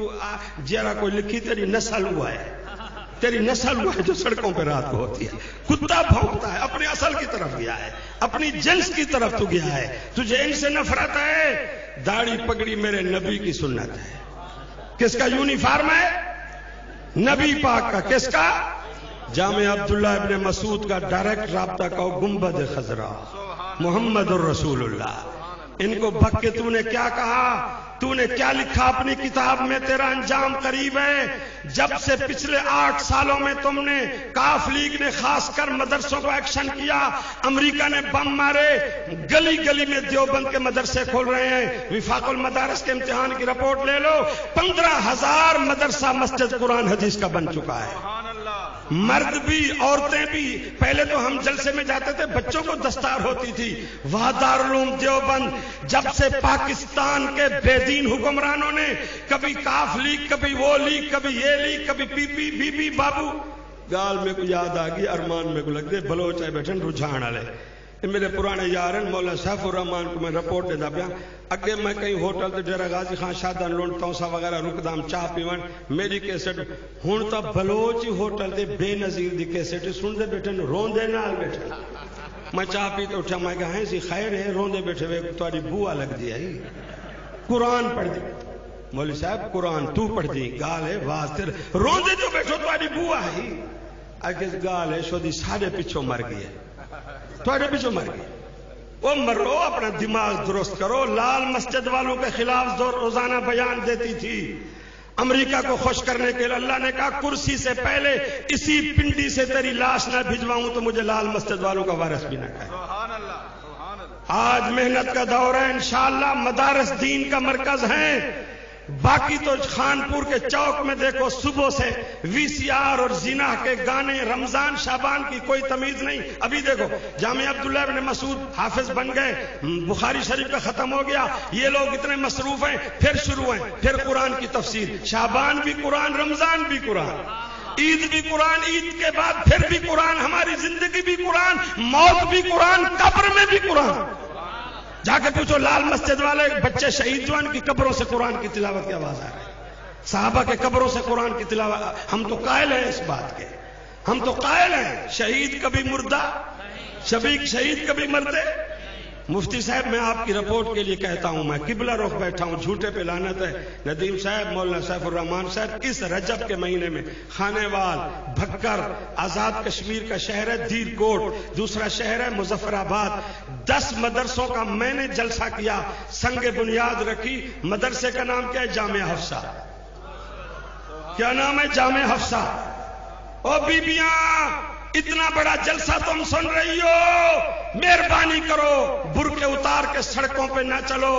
B: جیرا کوئی لکھی تیری نسل ہوا ہے تیری نسل وہ ہے جو سڑکوں پہ رات کو ہوتی ہے. کتا بھونکتا ہے، اپنے اصل کی طرف گیا ہے، اپنی جنس کی طرف تو گیا ہے. تجھے ان سے نفرت ہے. داڑھی پگڑی میرے نبی کی سنت ہے. کس کا یونیفارم ہے؟ نبی پاک کا. کس کا؟ جامع عبداللہ ابن مسعود کا. ڈائریکٹ رابطہ کا گنبد خضرا محمد الرسول اللہ. ان کو بک کے تو نے کیا کہا، تو نے کیا لکھا اپنی کتاب میں؟ تیرا انجام قریب ہے. جب سے پچھلے 8 سالوں میں تم نے کاف لیگ نے خاص کر مدرسوں کو ایکشن کیا، امریکہ نے بم مارے، گلی گلی میں دیوبند کے مدرسے کھول رہے ہیں. وفاق المدارس کے امتحان کی رپورٹ لے لو، 15,000 مدرسہ مسجد قرآن حدیث کا بن چکا ہے. مرد بھی عورتیں بھی. پہلے تو ہم جلسے میں جاتے تھے، بچوں کو دستار ہوتی تھی. وہ دارالعلوم دیوبند جب سے پاکستان کے بے دین حکمرانوں نے کبھی کاف لیگ، کبھی وہ لیگ، کبھی یہ لیگ، کبھی پی پی بی بی بابو، گال میں کو یاد آ گئی، ارمان میں کو لگ دے بلوچ ہے بیٹھن رجحان والے. میرے پرانے یار ہیں مولانا سیف الرحمان کو میں رپورٹ دیتا پیا. اگے میں کہیں ہوٹل تے ڈیرا غازی خان شادان لونڈ توسا وغیرہ رکدام چاہ پیون میری کیسٹ ہن تا بلوچ ہوٹل تے بے نظیر دی کیسٹ سن دے بیٹھن روندے نال بیٹھے. میں چاہ پی تو اٹھا میں کہا ہیں سی خیر ہے روندے بیٹھے ہوئے تاری بوا لگ دی ہے. قرآن پڑھ دی مولوی صاحب، قرآن تو پڑھ دی گال ہے واسطے روندے جو بیٹھو تاری بوا ہے. اگے گال ہے شو دی سارے پیچھوں مر گئی ہے، تھوڑے پیچھے مر گئے. وہ مرو، اپنا دماغ درست کرو. لال مسجد والوں کے خلاف روزانہ بیان دیتی تھی. امریکہ کو خوش کرنے کے لیے اللہ نے کہا کرسی سے پہلے اسی پنڈی سے تیری لاش نہ بھجواؤں تو مجھے لال مسجد والوں کا وارث بھی نہ کہے. آج محنت کا دور ہے. انشاءاللہ مدارس دین کا مرکز ہیں. باقی تو خانپور کے چوک میں دیکھو صبح سے وی سی آر اور زنا کے گانے، رمضان شعبان کی کوئی تمیز نہیں. ابھی دیکھو جامع عبداللہ ابن مسعود حافظ بن گئے، بخاری شریف کا ختم ہو گیا، یہ لوگ اتنے مصروف ہیں، پھر شروع ہیں، پھر قرآن کی تفسیر. شعبان بھی قرآن، رمضان بھی قرآن، عید بھی قرآن، عید کے بعد پھر بھی قرآن، ہماری زندگی بھی قرآن، موت بھی قرآن، قبر میں بھی قرآن. جا کے پوچھو لال مسجد والے بچے شہید جو ان کی قبروں سے قرآن کی تلاوت کی آواز آ رہی ہے. صحابہ کے قبروں سے قرآن کی تلاوت. ہم تو قائل ہیں اس بات کے، ہم تو قائل ہیں شہید کبھی مردہ، شہید کبھی مردے. مفتی صاحب میں آپ کی رپورٹ کے لیے کہتا ہوں، میں قبلہ رخ بیٹھا ہوں، جھوٹے پہ لعنت ہے. ندیم صاحب، مولانا سیف الرحمان صاحب، اس رجب کے مہینے میں خانے وال، بھکر، آزاد کشمیر کا شہر ہے دیر کوٹ، دوسرا شہر ہے مظفر آباد، 10 مدرسوں کا میں نے جلسہ کیا، سنگ بنیاد رکھی. مدرسے کا نام کیا ہے؟ جامع حفصہ. کیا نام ہے؟ جامع حفصہ. او بیبیاں، اتنا بڑا جلسہ تم سن رہی ہو، مہربانی کرو برقعے اتار کے سڑکوں پہ نہ چلو.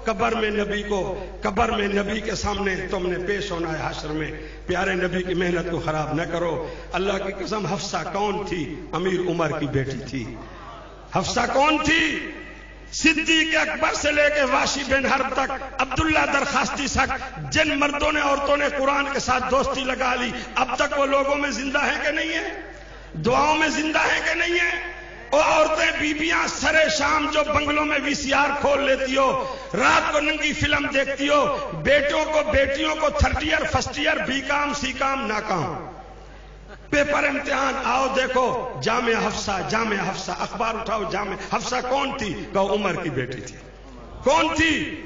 B: قبر میں نبی کو، قبر میں نبی کے سامنے تم نے پیش ہونا ہے حشر میں. پیارے نبی کی محنت کو خراب نہ کرو. اللہ کی قسم، حفصہ کون تھی؟ امیر عمر کی بیٹی تھی. حفصہ کون تھی؟ صدیق اکبر سے لے کے واشی بن حرب تک، عبداللہ درخواستی تک، جن مردوں نے عورتوں نے قرآن کے ساتھ دوستی لگا لی، اب تک وہ لوگوں میں زندہ ہیں کہ نہیں ہیں؟ دعاؤں میں زندہ ہیں کہ نہیں ہیں؟ اور عورتیں بیبیاں سرے شام جو بنگلوں میں وی سی آر کھول لیتی ہو، رات کو ننگی فلم دیکھتی ہو، بیٹوں کو بیٹیوں کو 3rd year first year B com C com ناکام، پیپر امتحان. آؤ دیکھو جامع حفصہ، جامع حفصہ، اخبار اٹھاؤ. جامع حفصہ کون تھی؟ کہو عمر کی بیٹی تھی. کون تھی؟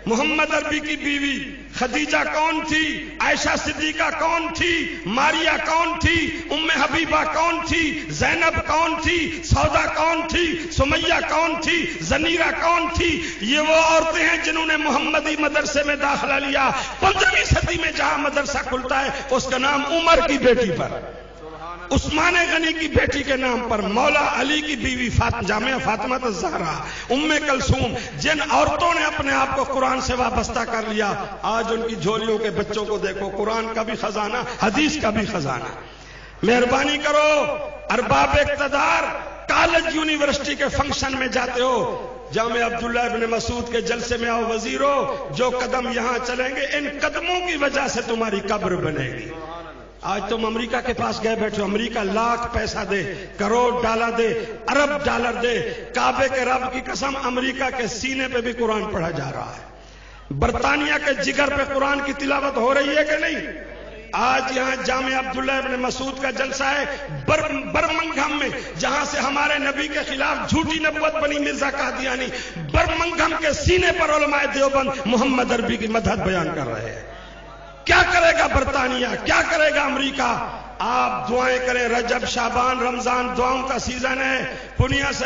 B: محمد عربی کی بیوی. خدیجہ کون تھی؟ عائشہ صدیقہ کون تھی؟ ماریا کون تھی؟ ام حبیبہ کون تھی؟ زینب کون تھی؟ سودا کون تھی؟ سمیہ کون تھی؟ زنیرہ کون تھی؟ یہ وہ عورتیں ہیں جنہوں نے محمدی مدرسے میں داخلہ لیا. 15ویں صدی میں جہاں مدرسہ کھلتا ہے اس کا نام عمر کی بیٹی پر، عثمان غنی کی بیٹی کے نام پر، مولا علی کی بیوی جامعہ فاطمہ الزہرا، ام کلثوم، جن عورتوں نے اپنے آپ کو قرآن سے وابستہ کر لیا، آج ان کی جھولیوں کے بچوں کو دیکھو. قرآن کا بھی خزانہ، حدیث کا بھی خزانہ. مہربانی کرو ارباب اقتدار، کالج یونیورسٹی کے فنکشن میں جاتے ہو، جامع عبداللہ ابن مسعود کے جلسے میں آؤ وزیرو، جو قدم یہاں چلیں گے ان قدموں کی وجہ سے تمہاری قبر بنے گی. آج تم امریکہ کے پاس گئے بیٹھے ہو، امریکہ لاکھ پیسہ دے، کروڑ ڈالر دے، ارب ڈالر دے، کعبے کے رب کی قسم امریکہ کے سینے پہ بھی قرآن پڑھا جا رہا ہے. برطانیہ کے جگر پہ قرآن کی تلاوت ہو رہی ہے کہ نہیں؟ آج یہاں جامعہ عبداللہ ابن مسعود کا جلسہ ہے برمنگھم میں، جہاں سے ہمارے نبی کے خلاف جھوٹی نبوت بنی مرزا قادیانی برمنگھم کے سینے پر علماء دیوبند محمد عربی کی مدحت بیان کر رہے ہیں۔ کیا کرے گا برطانیہ، کیا کرے گا امریکہ؟ آپ دعائیں کریں، رجب شعبان رمضان دعاؤں کا سیزن ہے۔ پونیا سے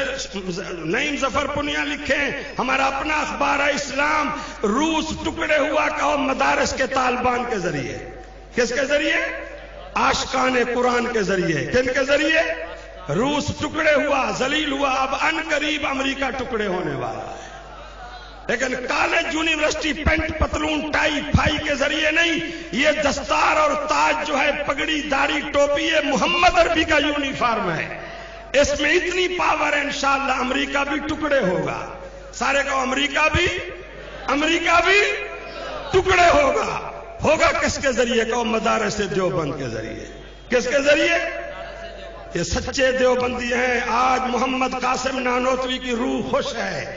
B: نعیم ظفر پونیا لکھیں، ہمارا اپنا اخبار ہے اسلام، روس ٹکڑے ہوا قوم مدارس کے طالبان کے ذریعے۔ کس کے ذریعے؟ عاشقان قرآن کے ذریعے۔ کن کے ذریعے؟ روس ٹکڑے ہوا، ذلیل ہوا، اب ان قریب امریکہ ٹکڑے ہونے والا ہے۔ لیکن کالج یونیورسٹی پینٹ پتلون ٹائی پھائی کے ذریعے نہیں، یہ دستار اور تاج جو ہے، پگڑی داڑھی ٹوپی، یہ محمد عربی کا یونیفارم ہے۔ اس میں اتنی پاور ہے، انشاءاللہ امریکہ بھی ٹکڑے ہوگا۔ سارے کو امریکہ بھی ٹکڑے ہوگا۔ ہوگا کس کے ذریعے؟ قوم مدارس دیوبند کے ذریعے۔ کس کے ذریعے؟ یہ سچے دیوبندی ہیں۔ آج محمد قاسم نانوتوی کی روح خوش ہے،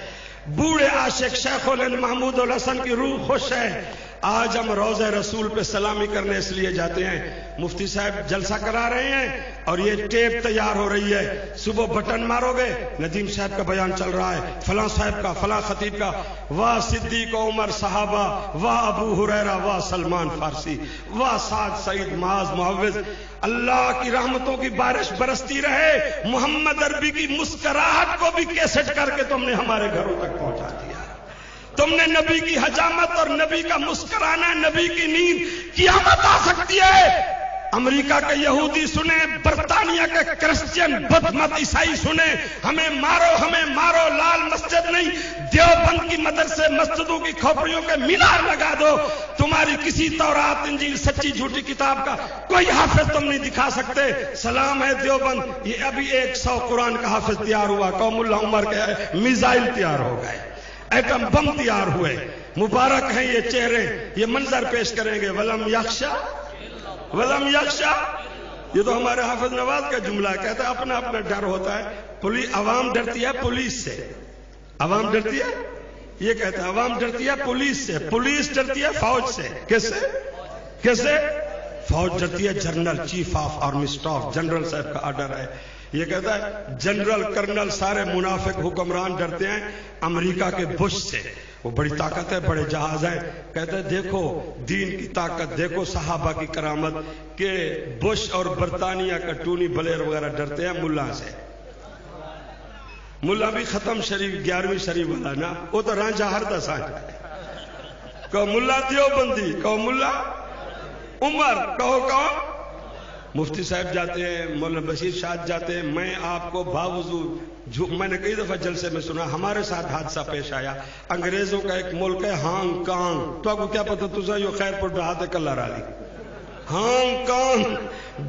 B: بوڑھے عاشق شیخ الہند محمود الحسن کی روح خوش ہے۔ آج ہم روضہ رسول پہ سلامی کرنے اس لیے جاتے ہیں، مفتی صاحب جلسہ کرا رہے ہیں اور یہ ٹیپ تیار ہو رہی ہے، صبح بٹن مارو گے ندیم صاحب کا بیان چل رہا ہے، فلاں صاحب کا، فلاں خطیب کا، واہ صدیق و عمر صحابہ، واہ ابو ہریرہ، واہ سلمان فارسی، واہ سعد سعید معاذ معوذ۔ اللہ کی رحمتوں کی بارش برستی رہے۔ محمد عربی کی مسکراہٹ کو بھی کیسٹ کر کے تم نے ہمارے گھروں تک پہنچا دیا۔ تم نے نبی کی حجامت اور نبی کا مسکرانا، نبی کی نیند، قیامت آ سکتی ہے۔ امریکہ کے یہودی سنیں، برطانیہ کے کرسچین بدمت عیسائی سنیں، ہمیں مارو، لال مسجد نہیں، دیوبند کی مدرسے مسجدوں کی کھوپڑیوں کے مینار لگا دو۔ تمہاری کسی تورات انجیل سچی جھوٹی کتاب کا کوئی حافظ تم نہیں دکھا سکتے۔ سلام ہے دیوبند، یہ ابھی 100 قرآن کا حافظ تیار ہوا، قوم اللہ عمر کے میزائل تیار ہو گئے، ایٹم بم تیار ہوئے۔ مبارک ہیں یہ چہرے، یہ منظر پیش کریں گے۔ ولم یخشا یہ تو ہمارے حافظ نواز کا جملہ کہتا ہے، اپنا اپنا ڈر ہوتا ہے۔ عوام ڈرتی ہے پولیس سے، عوام ڈرتی ہے، یہ کہتا ہے عوام ڈرتی ہے پولیس سے، پولیس ڈرتی ہے فوج سے۔ کس سے؟ فوج ڈرتی ہے general, chief of army staff, general صاحب کا آرڈر ہے۔ یہ کہتا ہے جنرل کرنل سارے منافق حکمران ڈرتے ہیں امریکہ کے بش سے، وہ بڑی طاقت ہے، بڑے جہاز ہیں۔ کہتے ہیں دیکھو دین کی طاقت، دیکھو صحابہ کی کرامت، کہ بش اور برطانیہ کا ٹونی بلیر وغیرہ ڈرتے ہیں ملا سے۔ ملا بھی ختم شریف 11ویں شریف والا نا، وہ تو رانجھا ہر دسا کہو ملا دیوبندی، کہو ملا عمر، کہو مفتی صاحب جاتے ہیں، مولانا بشیر شاہ جاتے ہیں۔ میں آپ کو باوجود میں نے کئی دفعہ جلسے میں سنا، ہمارے ساتھ حادثہ پیش آیا۔ انگریزوں کا ایک ملک ہے ہانگ کانگ، تو آپ کو کیا پتا تجھے یہ خیر پر ڈہاتے کلر آلی ہانگ کانگ،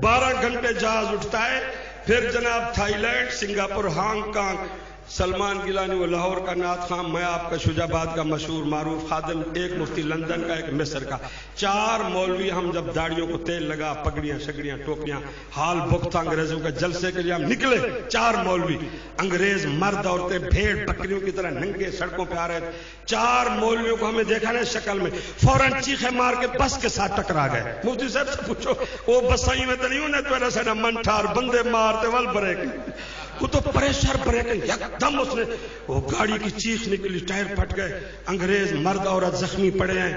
B: 12 گھنٹے جہاز اٹھتا ہے، پھر جناب Thailand, Singapore, Hong Kong. Salman Gilani وہ لاہور کا نعت خان، میں آپ کا شجاع آباد کا مشہور معروف خادم، ایک مفتی لندن کا، ایک مصر کا، 4 مولوی ہم جب داڑیوں کو تیل لگا، پگڑیاں شگڑیاں ٹوپیاں، حال بخت انگریزوں کے جلسے کے لیے ہم نکلے، 4 مولوی، انگریز مرد عورتیں بھیڑ بکریوں کی طرح ننگے سڑکوں پہ آ رہے تھے۔ 4 مولویوں کو ہمیں دیکھا نا شکل میں، فوراً چیخے مار کے بس کے ساتھ ٹکرا گئے۔ مفتی صاحب سے پوچھو وہ بسائی میں تو نہیں ہونے تو ایسا نا من ٹھار بندے مارتے ول بریک، وہ تو پریشر بریک، یکدم اس نے وہ گاڑی کی چیخ نکلی، ٹائر پھٹ گئے، انگریز مرد عورت زخمی پڑے ہیں۔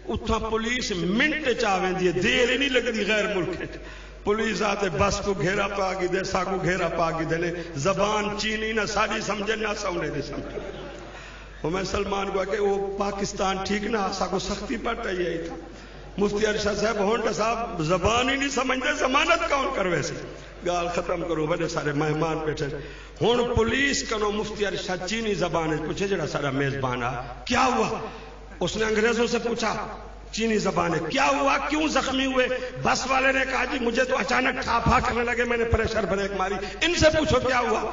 B: اتنا پولیس منٹ چاویں دی، دیر ہی نہیں لگتی غیر ملک، پولیس آتے بس کو گھیرا پا گی دے، سا کو گھیرا پا گی دے، زبان چینی نہ ساری سمجھے نہ سونے دی سمجھے۔ وہ میں سلمان کو کہ وہ پاکستان ٹھیک نہ سا کو سختی پڑ رہی ہے تھا۔ مفتی ارشد صاحب ہونڈا صاحب زبان ہی نہیں سمجھتے، ضمانت کون کروے سے، گال ختم کرو، بڑے سارے مہمان بیٹھے ہوں۔ پولیس کنو مفتی ارشد چینی زبان پوچھے جڑا سارا میزبان آ کیا ہوا، اس نے انگریزوں سے پوچھا چینی زبان ہے، کیا ہوا، کیوں زخمی ہوئے؟ بس والے نے کہا جی مجھے تو اچانک ٹھاپا کرنے لگے، میں نے پریشر بریک ماری، ان سے پوچھو کیا ہوا۔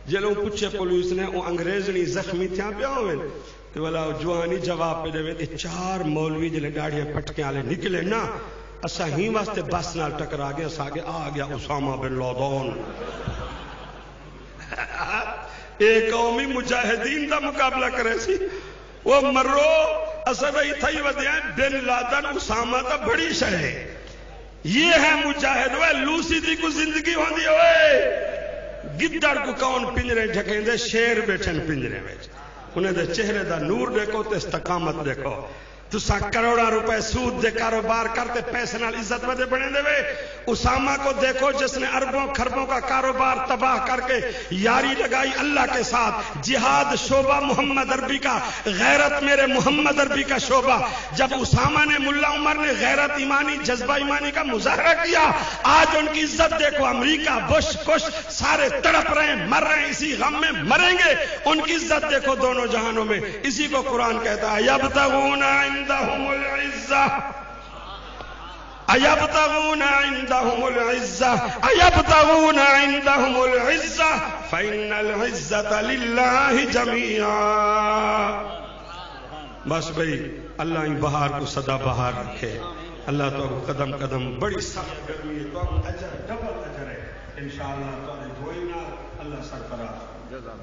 B: جلوں پوچھے پولیس نے وہ انگریزنی زخمی تھا پیا ہوئے تو والا جوانی جواب پہ دے 4 مولوی جلے داڑیاں پٹکے والے نکلے نا، اسا ہی واسطے بس نال ٹکرا گیا، آگے آ گیا اسامہ بن لادن۔ ایک قومی مجاہدین دا مقابلہ کرے سی، وہ مرو اسا وہی تھئی ودیا بن لادن اسامہ دا بڑی شے ہے، یہ ہے مجاہد. وہ لوسی دی کو زندگی ہوندی ہوئے گدڑ کو کون پنجرے ڈھکیں دے شیر بیٹھن پنجرے میں انہیں دے چہرے دا نور دیکھو تے استقامت دیکھو. تسا کروڑا روپے سود دے کاروبار کرتے پیسے نال عزت ودے بنے دے وے. اسامہ کو دیکھو جس نے اربوں خربوں کا کاروبار تباہ کر کے یاری لگائی اللہ کے ساتھ. جہاد شعبہ محمد عربی کا, غیرت میرے محمد عربی کا شعبہ. جب اسامہ نے ملا عمر نے غیرت ایمانی جذبہ ایمانی کا مظاہرہ کیا, آج ان کی عزت دیکھو. امریکہ بش کش سارے تڑپ رہے ہیں, مر رہے ہیں, اسی غم میں مریں گے. ان کی عزت دیکھو دونوں جہانوں میں. اسی کو قرآن کہتا ہے یبتغون عندهم العزة أيبتغون عندهم العزة أيبتغون عندهم العزة فإن العزة لله جميعا. بس بھئی اللہ ان بہار کو صدا بہار رکھے. اللہ تو قدم قدم بڑی سخت گرمی ہے تو اجر ڈبل اجر ہے انشاءاللہ. تو دعائیں اللہ سرفراز جزاک